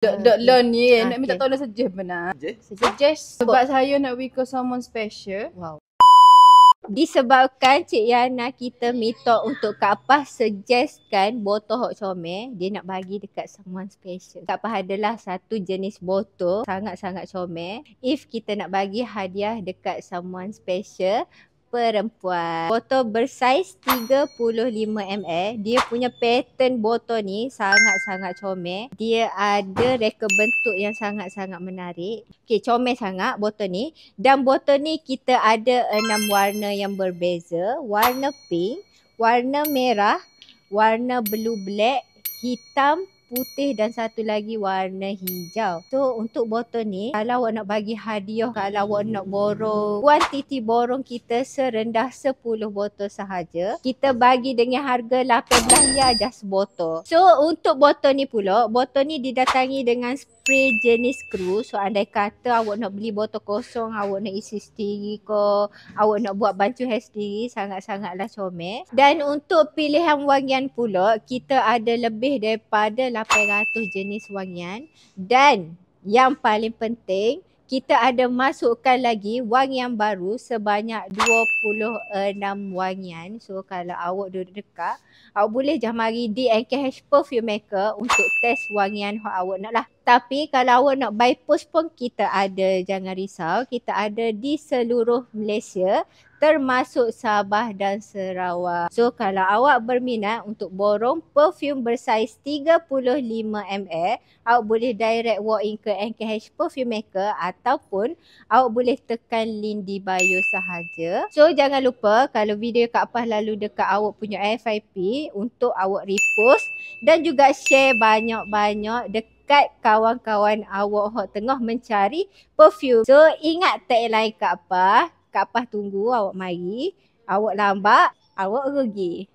Dok Lon ni nak minta Okay. tolong suggest benar. Suggest Sebab saya nak we call someone special. wow. Disebabkan Cik Yana kita minta untuk Kak Pah suggestkan botol hot comel, dia nak bagi dekat someone special. Kak Pah adalah satu jenis botol sangat-sangat comel. If kita nak bagi hadiah dekat someone special perempuan. Botol bersaiz 35ml. Dia punya pattern botol ni sangat-sangat comel. Dia ada reka bentuk yang sangat-sangat menarik. Okay, comel sangat botol ni. Dan botol ni kita ada 6 warna yang berbeza. Warna pink, warna merah, warna blue black, hitam, putih dan satu lagi warna hijau. So untuk botol ni, kalau awak nak bagi hadiah, kalau awak nak borong, kuantiti borong kita serendah 10 botol sahaja. Kita bagi dengan harga 18 ya just botol. So untuk botol ni pula, botol ni didatangi dengan spray jenis screw. So andai kata awak nak beli botol kosong, awak nak isi sendiri ke, awak nak buat bancu hair sendiri, sangat-sangatlah comel. Dan untuk pilihan wangian pula, kita ada lebih daripada 800 jenis wangian. Dan yang paling penting, kita ada masukkan lagi wangian baru sebanyak 26 wangian. So kalau awak duduk dekat, awak boleh je mari D&KH Perfume Maker untuk test wangian yang awak nak lah. Tapi kalau awak nak buy post pun kita ada, jangan risau. Kita ada di seluruh Malaysia, termasuk Sabah dan Sarawak. So kalau awak berminat untuk borong perfume bersaiz 35ml, awak boleh direct walk in ke NKH Perfume Maker ataupun awak boleh tekan link di bio sahaja. So jangan lupa kalau video Kak Pah lalu dekat awak punya FYP untuk awak repost dan juga share banyak-banyak dekat kawan-kawan awak yang tengah mencari perfume. So ingat tagline Kak Pah tunggu awak mari, awak lambat, awak rugi.